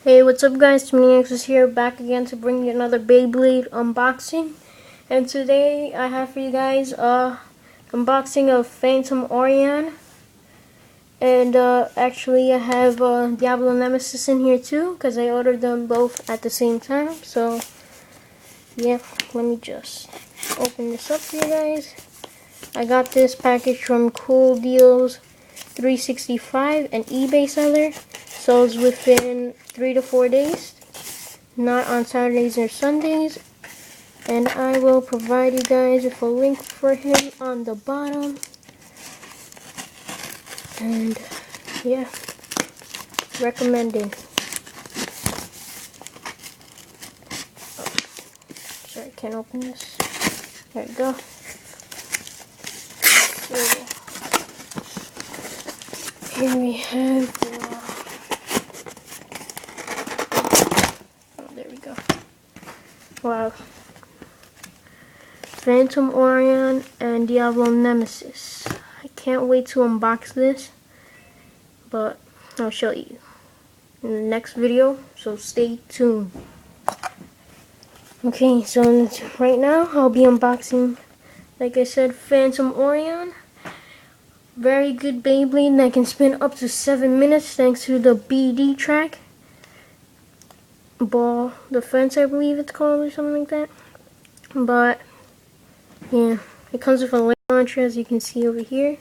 Hey, what's up guys, Maniacs is here, back again to bring you another Beyblade unboxing. And today I have for you guys unboxing of Phantom Orion. And actually I have Diablo Nemesis in here too, because I ordered them both at the same time. So yeah, let me just open this up for you guys. I got this package from Cool Deals 365, an eBay seller. Sells within 3 to 4 days, not on Saturdays or Sundays. And I will provide you guys with a link for him on the bottom. And yeah, recommended. Oh, sorry, I can't open this. There we go. So, here we have there we go. Wow. Phantom Orion and Diablo Nemesis. I can't wait to unbox this, but I'll show you in the next video, so stay tuned. Okay, so right now I'll be unboxing, like I said, Phantom Orion. Very good Beyblade that can spin up to 7 minutes thanks to the BD track. Ball defense, I believe it's called, or something like that. But yeah, it comes with a light launcher, as you can see over here.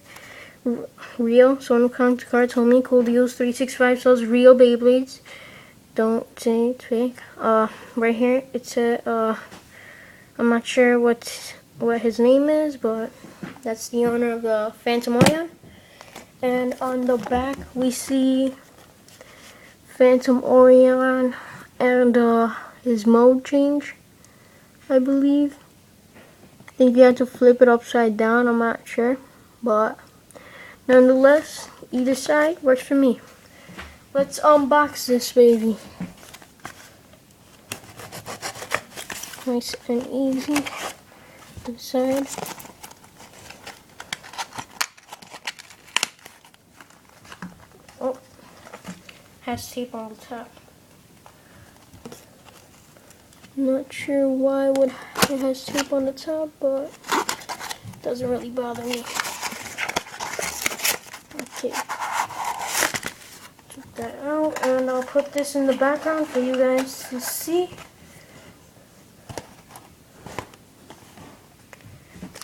Real, so no count cards, homie. Cool Deals 365 sells real Beyblades. Don't say it's fake. Right here it said, I'm not sure what his name is, but that's the owner of the Phantom Orion. And on the back we see Phantom Orion and his mode change, I believe. I think you have to flip it upside down, I'm not sure, but nonetheless, either side works for me. Let's unbox this baby. Nice and easy inside. Oh, has tape on the top. Not sure why it has tape on the top, but it doesn't really bother me. Okay, take that out, and I'll put this in the background for you guys to see.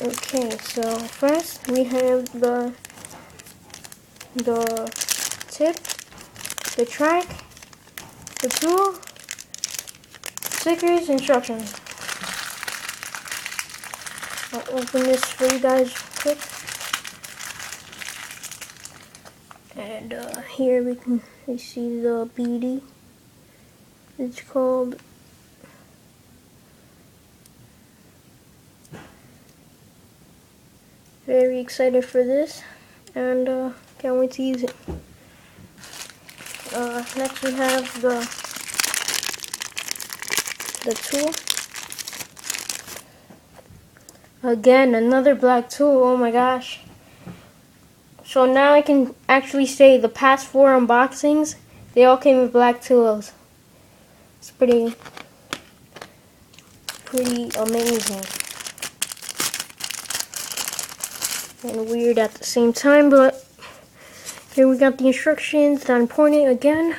Okay, so first we have the tip, the track, the tool, stickers, instructions. I'll open this for you guys quick. And here we see the BD. It's called. Very excited for this, and can't wait to use it. Next we have the tool. Again, another black tool. Oh my gosh. So now I can actually say the past 4 unboxings, they all came with black tools. It's pretty amazing. And weird at the same time, but here we got the instructions, not important again.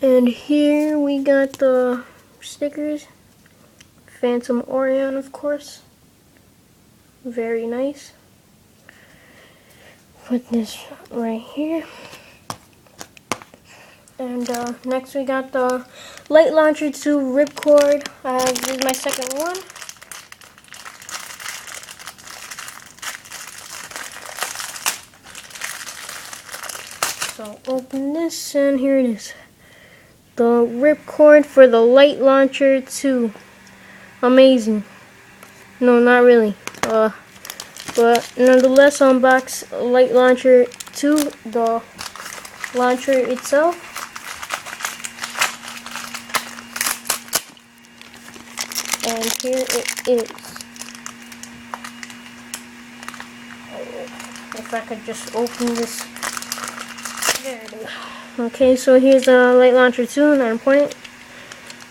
And here we got the stickers. Phantom Orion, of course. Very nice. Put this right here. And next we got the light launcher to ripcord. This is my second one. So open this, and here it is. The ripcord for the light launcher 2. Amazing. No, not really. But nonetheless, unbox light launcher 2, the launcher itself. And here it is. If I could just open this. There it is. Okay, so here's a light launcher too, not important.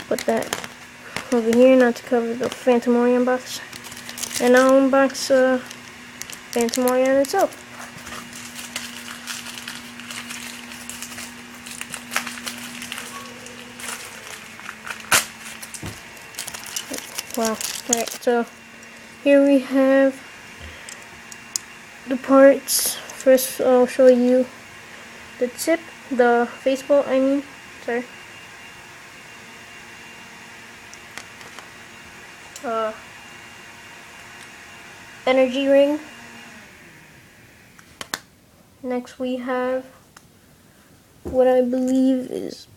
Put that over here, not to cover the Phantom Orion box. And I'll unbox Phantom Orion itself. Wow. Alright, so here we have the parts. First, I'll show you the tip, the faceplate, I mean. Sorry. Energy ring. Next we have what I believe is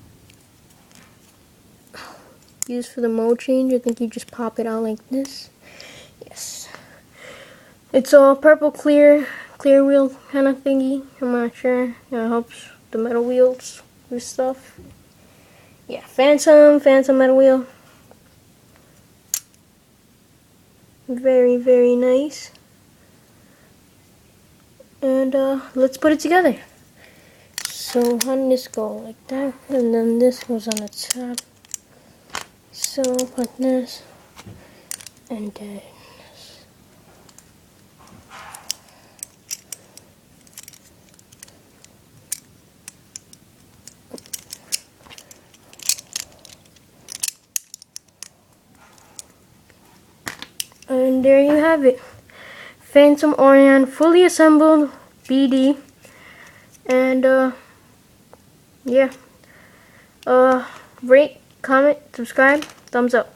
used for the mode change. I think you just pop it out like this. Yes. It's a purple clear wheel kind of thingy. I'm not sure. It helps the metal wheels with stuff. Yeah, Phantom metal wheel. Very, very nice. And let's put it together. So on this go like that, and then this goes on the top. So put this, and then this. And there you have it. Phantom Orion fully assembled BD. And yeah. Rate, comment, subscribe, thumbs up.